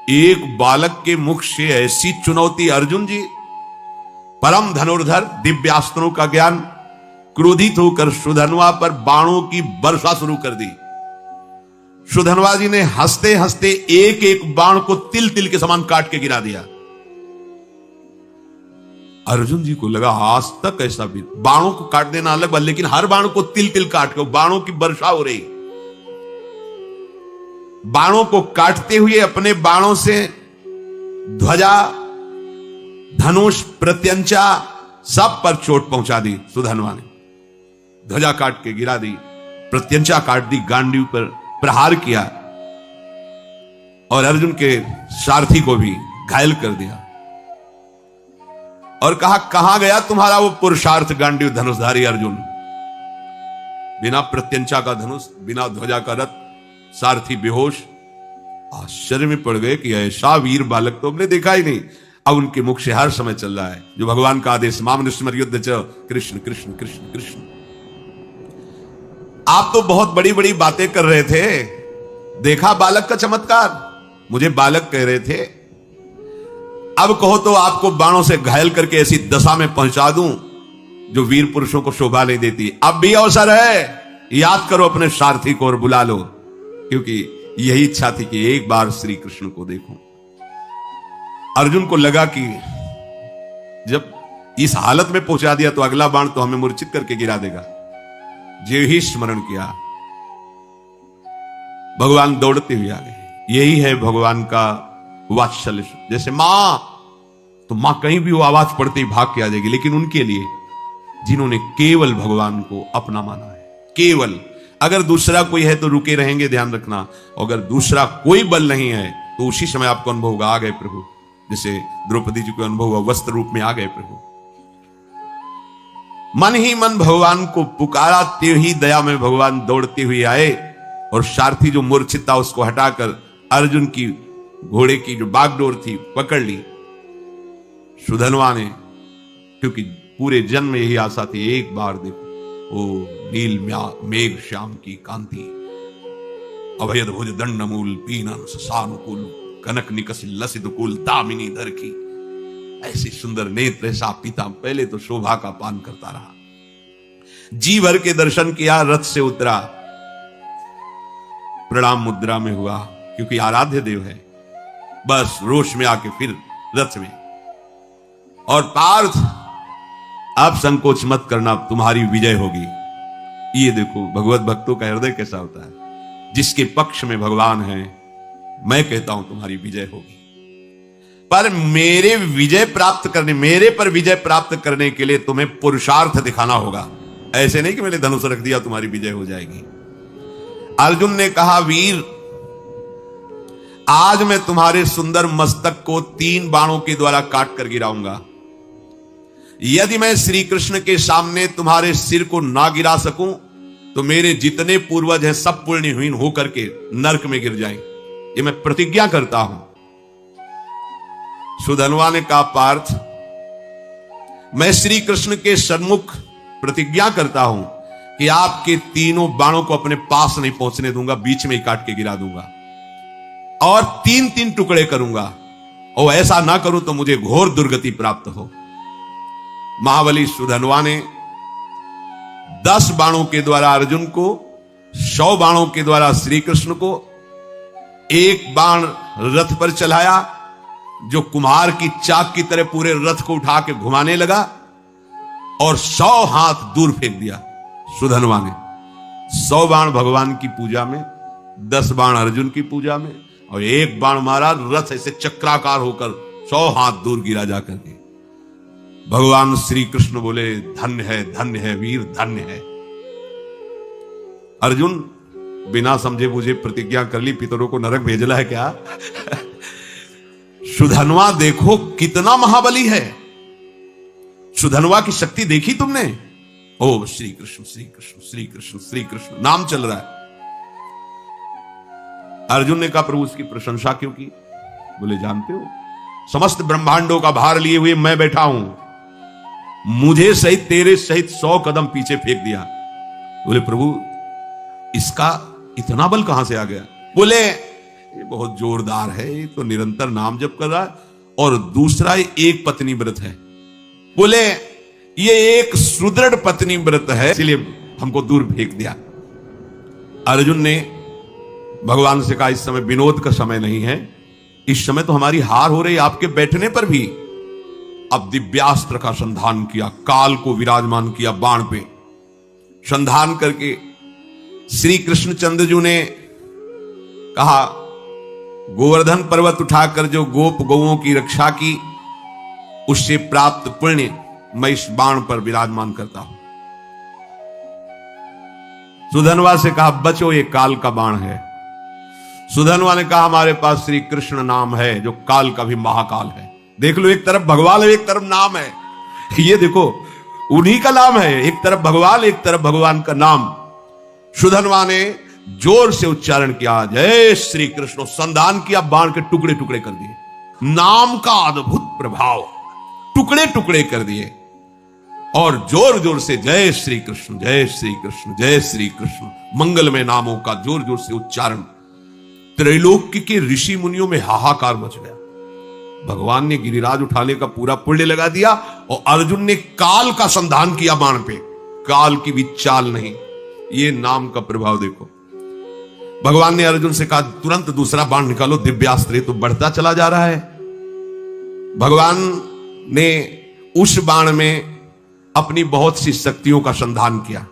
एक बालक के मुख से ऐसी चुनौती। अर्जुन जी परम धनुर्धर, दिव्यास्त्रों का ज्ञान, क्रोधित होकर सुधनवा पर बाणों की वर्षा शुरू कर दी। सुधनवा जी ने हंसते हंसते एक एक बाण को तिल तिल के समान काट के गिरा दिया। अर्जुन जी को लगा आज तक ऐसा भी, बाणों को काट देना अलग बात, लेकिन हर बाण को तिल तिल काट के बाणों की वर्षा हो रही। बाणों को काटते हुए अपने बाणों से ध्वजा, धनुष, प्रत्यंचा सब पर चोट पहुंचा दी। सुधनवा ने ध्वजा काट के गिरा दी, प्रत्यंचा काट दी, गांडीव पर प्रहार किया और अर्जुन के सारथी को भी घायल कर दिया और कहा कहां गया तुम्हारा वो पुरुषार्थ गांडीव धनुषधारी अर्जुन। बिना प्रत्यंचा का धनुष, बिना ध्वजा का रथ, सारथी बेहोश। आश्चर्य में पड़ गए कि ऐसा वीर बालक तो हमने देखा ही नहीं। अब उनके मुख से हर समय चल रहा है जो भगवान का आदेश, मामनुष्यमर युद्ध च, कृष्ण कृष्ण कृष्ण कृष्ण। आप तो बहुत बड़ी बड़ी बातें कर रहे थे, देखा बालक का चमत्कार, मुझे बालक कह रहे थे, अब कहो तो आपको बाणों से घायल करके ऐसी दशा में पहुंचा दूं जो वीर पुरुषों को शोभा नहीं देती। अब भी अवसर है, याद करो अपने सारथी को और बुला लो, क्योंकि यही इच्छा थी कि एक बार श्री कृष्ण को देखूं। अर्जुन को लगा कि जब इस हालत में पहुंचा दिया तो अगला बाण तो हमें मूर्छित करके गिरा देगा। जो ही स्मरण किया भगवान दौड़ते हुए आ गए। यही है भगवान का वात्सल्य। जैसे मां, तो मां कहीं भी वो आवाज पड़ते ही भाग के आ जाएगी, लेकिन उनके लिए जिन्होंने केवल भगवान को अपना माना है, केवल, अगर दूसरा कोई है तो रुके रहेंगे, ध्यान रखना। अगर दूसरा कोई बल नहीं है तो उसी समय आपको अनुभव होगा आ गए प्रभु। जैसे द्रौपदी जी को अनुभव हुआ, वस्त्र रूप में आ गए प्रभु। मन ही मन भगवान को पुकारा, ते ही दया में भगवान दौड़ते हुए आए और सारथी जो मूर्छित था उसको हटाकर अर्जुन की घोड़े की जो बागडोर थी पकड़ ली। सुधनवा ने, क्योंकि पूरे जन्म में यही आशा थी एक बार देखो ओ नील मेघ श्याम की कांति, अभयद भुज दंड मूल पीनन ससानुकूल, कनक निकस लसित कुल दामिनी धर की। ऐसी सुंदर नेत्र, ऐसा पिता, पहले तो शोभा का पान करता रहा। जी भर के दर्शन किया, रथ से उतरा, प्रणाम मुद्रा में हुआ, क्योंकि आराध्य देव है। बस रोष में आके फिर रथ में, और पार्थ अब संकोच मत करना, तुम्हारी विजय होगी। ये देखो भगवत भक्तों का हृदय कैसा होता है। जिसके पक्ष में भगवान है, मैं कहता हूं तुम्हारी विजय होगी। पर मेरे पर विजय प्राप्त करने के लिए तुम्हें पुरुषार्थ दिखाना होगा। ऐसे नहीं कि मैंने धनुष रख दिया तुम्हारी विजय हो जाएगी। अर्जुन ने कहा, वीर आज मैं तुम्हारे सुंदर मस्तक को 3 बाणों के द्वारा काट कर गिराऊंगा। यदि मैं श्री कृष्ण के सामने तुम्हारे सिर को ना गिरा सकूं तो मेरे जितने पूर्वज हैं सब पुण्यहीन होकर के नरक में गिर जाएं। ये मैं प्रतिज्ञा करता हूं। सुधनवा ने कहा, पार्थ मैं श्री कृष्ण के सन्मुख प्रतिज्ञा करता हूं कि आपके तीनों बाणों को अपने पास नहीं पहुंचने दूंगा, बीच में ही काट के गिरा दूंगा और 3-3 टुकड़े करूंगा, और ऐसा ना करूं तो मुझे घोर दुर्गति प्राप्त हो। महाबली सुधनवा ने 10 बाणों के द्वारा अर्जुन को, 100 बाणों के द्वारा श्री कृष्ण को, 1 बाण रथ पर चलाया जो कुम्हार की चाक की तरह पूरे रथ को उठा के घुमाने लगा, और 100 हाथ दूर फेंक दिया सुधनवा ने। 100 बाण भगवान की पूजा में, 10 बाण अर्जुन की पूजा में, और 1 बाण मारा, रथ ऐसे चक्राकार होकर 100 हाथ दूर गिरा जाकर के। भगवान श्री कृष्ण बोले, धन्य है वीर, धन्य है। अर्जुन बिना समझे बुझे प्रतिज्ञा कर ली, पितरों को नरक भेजना है क्या? सुधनवा देखो कितना महाबली है। सुधनवा की शक्ति देखी तुमने? ओ श्री कृष्ण श्री कृष्ण श्री कृष्ण श्री कृष्ण नाम चल रहा है। अर्जुन ने कहा, प्रभु उसकी प्रशंसा क्यों की? बोले, जानते हो समस्त ब्रह्मांडों का भार लिए हुए मैं बैठा हूं, मुझे सहित तेरे सहित 100 कदम पीछे फेंक दिया। बोले, प्रभु इसका इतना बल कहां से आ गया? बोले, ये बहुत जोरदार है, ये तो निरंतर नाम जप कर रहा है, और दूसरा एक पत्नी व्रत है। बोले ये एक सुदृढ़ पत्नी व्रत है, इसलिए हमको दूर फेंक दिया। अर्जुन ने भगवान से कहा इस समय विनोद का समय नहीं है, इस समय तो हमारी हार हो रही है आपके बैठने पर भी। अब दिव्यास्त्र का संधान किया, काल को विराजमान किया बाण पे संधान करके। श्री कृष्णचंद्र जी ने कहा गोवर्धन पर्वत उठाकर जो गोप गौओं की रक्षा की, उससे प्राप्त पुण्य मैं इस बाण पर विराजमान करता हूं। सुधनवा से कहा बचो, ये काल का बाण है। सुधनवा ने कहा हमारे पास श्री कृष्ण नाम है जो काल का भी महाकाल है। देख लो, एक तरफ भगवान है, एक तरफ नाम है। ये देखो उन्हीं का नाम है, एक तरफ भगवान, एक तरफ भगवान का नाम। सुधनवा ने जोर से उच्चारण किया जय श्री कृष्ण, संधान किया, बाण के टुकड़े टुकड़े कर दिए। नाम का अद्भुत प्रभाव, टुकड़े टुकड़े कर दिए, और जोर जोर से जय श्री कृष्ण, जय श्री कृष्ण, जय श्री कृष्ण, मंगलमय नामों का जोर जोर से उच्चारण। त्रैलोक्य के ऋषि मुनियों में हाहाकार मच गया। भगवान ने गिरिराज उठाने का पूरा पुण्य लगा दिया, और अर्जुन ने काल का संधान किया बाण पे, काल की भी चाल नहीं। ये नाम का प्रभाव देखो। भगवान ने अर्जुन से कहा तुरंत दूसरा बाण निकालो, दिव्यास्त्र तो बढ़ता चला जा रहा है। भगवान ने उस बाण में अपनी बहुत सी शक्तियों का संधान किया।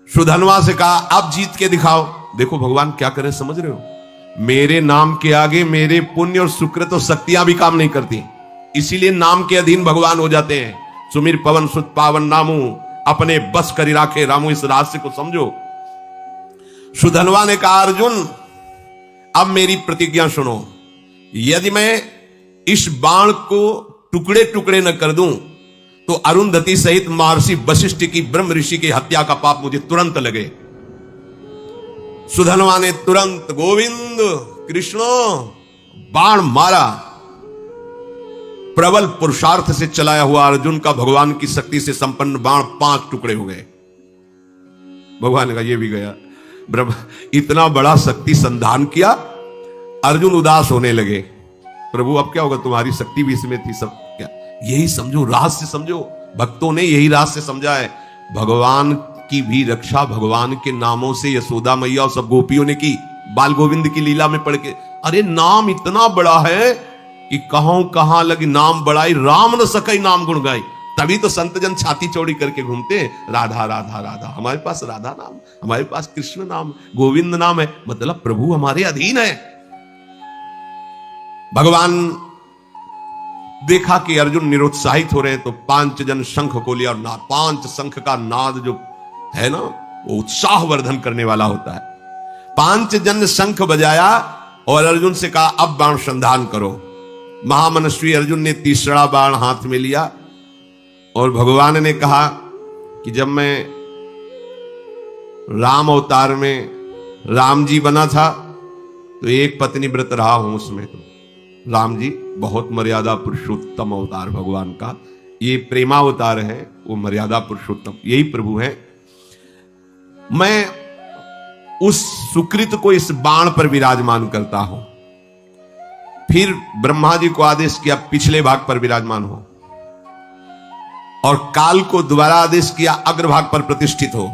सुधनवा से कहा अब जीत के दिखाओ। देखो भगवान क्या करें, समझ रहे हो, मेरे नाम के आगे मेरे पुण्य और सुकृत और शक्तियां भी काम नहीं करती, इसीलिए नाम के अधीन भगवान हो जाते हैं। सुमिर पवन सुत पावन नामू, अपने बस करी राखे रामू, इस रहस्य को समझो। सुधनवा ने कहा अर्जुन अब मेरी प्रतिज्ञा सुनो, यदि मैं इस बाण को टुकड़े टुकड़े न कर दूं तो अरुंधति सहित महर्षि वशिष्ठ की ब्रह्म ऋषि की हत्या का पाप मुझे तुरंत लगे। सुधनवा ने तुरंत गोविंद कृष्ण बाण मारा। प्रबल पुरुषार्थ से चलाया हुआ अर्जुन का भगवान की शक्ति से संपन्न बाण 5 टुकड़े हो गए। भगवान ने कहा ये भी गया। ब्रह्म इतना बड़ा शक्ति संधान किया, अर्जुन उदास होने लगे। प्रभु अब क्या होगा, तुम्हारी शक्ति भी इसमें थी, सब क्या। यही समझो, रहस्य समझो, भक्तों ने यही रहस्य समझा है। भगवान की भी रक्षा भगवान के नामों से यशोदा मैया और सब गोपियों ने की, बाल गोविंद की लीला में पढ़ के। अरे नाम इतना बड़ा है कि कहां लगी नाम बड़ाई, राम न सकई नाम गुण गाई। तभी तो संत जन छाती चौड़ी करके घूमते हैं, राधा राधा राधा। हमारे पास राधा नाम, हमारे पास कृष्ण नाम, गोविंद नाम है, मतलब प्रभु हमारे अधीन है। भगवान देखा कि अर्जुन निरुत्साहित हो रहे हैं, तो 5 जन शंख को लिया, और 5 शंख का नाद जो है ना, वो उत्साह वर्धन करने वाला होता है। 5 जन शंख बजाया और अर्जुन से कहा अब बाण संधान करो। महामनस्वी अर्जुन ने तीसरा बाण हाथ में लिया, और भगवान ने कहा कि जब मैं राम अवतार में राम जी बना था तो एक पत्नी व्रत रहा हूं, उसमें तो राम जी बहुत मर्यादा पुरुषोत्तम अवतार भगवान का, ये प्रेमावतार है, वो मर्यादा पुरुषोत्तम यही प्रभु है। मैं उस सुकृत को इस बाण पर विराजमान करता हूं। फिर ब्रह्मा जी को आदेश किया पिछले भाग पर विराजमान हो, और काल को दोबारा आदेश किया अग्रभाग पर प्रतिष्ठित हो।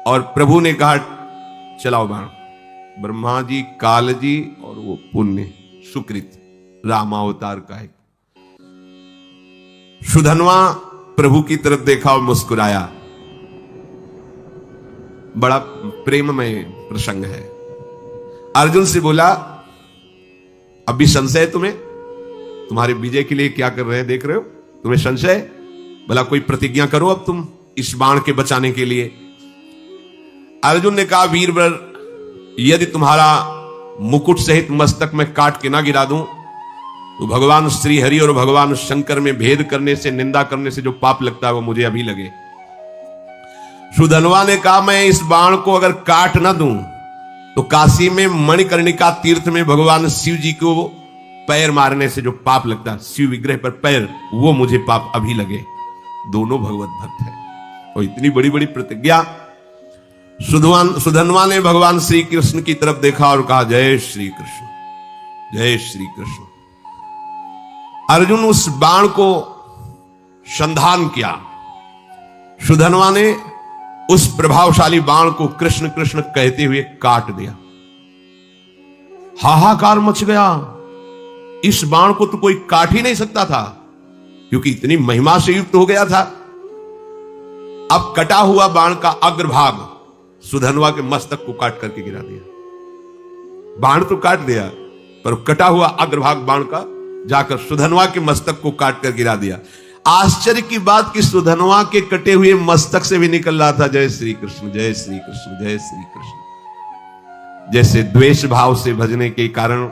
और प्रभु ने कहा चलाओ बाण। ब्रह्मा जी, काल जी और वो पुण्य सुकृत रामावतार का है। सुधनवा प्रभु की तरफ देखा और मुस्कुराया। बड़ा प्रेममय प्रसंग है। अर्जुन से बोला अब भी संशय है तुम्हें, तुम्हारे विजय के लिए क्या कर रहे हैं, देख रहे हो, तुम्हें संशय, भला कोई प्रतिज्ञा करो अब तुम इस बाण के बचाने के लिए। अर्जुन ने कहा वीरवर, यदि तुम्हारा मुकुट सहित मस्तक में काट के ना गिरा दूं तो भगवान श्री हरि और भगवान शंकर में भेद करने से, निंदा करने से जो पाप लगता है वो मुझे अभी लगे। सुधनवा ने कहा मैं इस बाण को अगर काट ना दूं तो काशी में मणिकर्णिका तीर्थ में भगवान शिव जी को पैर मारने से जो पाप लगता है, शिव विग्रह पर पैर, वो मुझे पाप अभी लगे। दोनों भगवत भक्त है, और इतनी बड़ी बड़ी प्रतिज्ञा सुधन्वा ने भगवान श्री कृष्ण की तरफ देखा और कहा, जय श्री कृष्ण, जय श्री कृष्ण। अर्जुन उस बाण को संधान किया। सुधन्वा ने उस प्रभावशाली बाण को कृष्ण कृष्ण कहते हुए काट दिया। हाहाकार मच गया। इस बाण को तो कोई काट ही नहीं सकता था, क्योंकि इतनी महिमा से युक्त हो गया था। अब कटा हुआ बाण का अग्रभाग सुधन्वा के मस्तक को काट करके गिरा दिया। बाण तो काट दिया, पर कटा हुआ अग्रभाग बाण का जाकर सुधन्वा के मस्तक को काट कर गिरा दिया। आश्चर्य की बात कि सुधन्वा के कटे हुए मस्तक से भी निकल रहा था, जय श्री कृष्ण, जय श्री कृष्ण, जय श्री कृष्ण। जैसे द्वेष भाव से भजने के कारण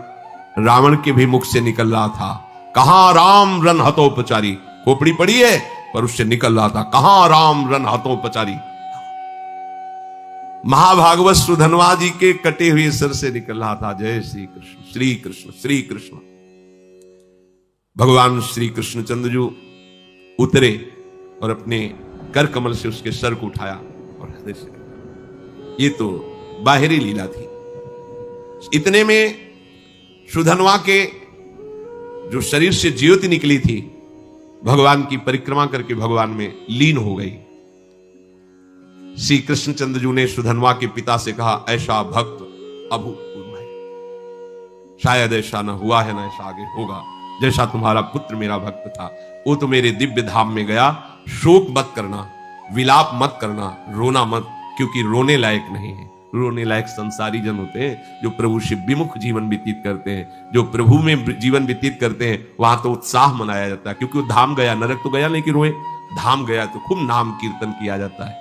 रावण के भी मुख से निकल रहा था, कहां राम रन हतोपचारी। खोपड़ी पड़ी है पर उससे निकल रहा था, कहां राम रन हतोपचारी। महाभागवत सुधन्वा जी के कटे हुए सिर से निकल रहा था, जय श्री कृष्ण, श्री कृष्ण, श्री कृष्ण। भगवान श्री कृष्ण चंद्रजू उतरे और अपने कर कमल से उसके सर को उठाया और हृदय से। ये तो बाहरी लीला थी। इतने में सुधन्वा के जो शरीर से ज्योति निकली थी, भगवान की परिक्रमा करके भगवान में लीन हो गई। श्री कृष्ण चंद्रजू ने सुधन्वा के पिता से कहा, ऐसा भक्त अभूतपूर्व है, शायद ऐसा न हुआ है, न ऐसा आगे होगा। जैसा तुम्हारा पुत्र मेरा भक्त था, वो तो मेरे दिव्य धाम में गया। शोक मत करना, विलाप मत करना, रोना मत, क्योंकि रोने लायक नहीं है। रोने लायक संसारी जन होते हैं जो प्रभु से विमुख जीवन व्यतीत करते हैं। जो प्रभु में जीवन व्यतीत करते हैं वहां तो उत्साह मनाया जाता है, क्योंकि वो धाम गया, नरक तो गया नहीं कि रोए। धाम गया तो खूब नाम कीर्तन किया जाता है।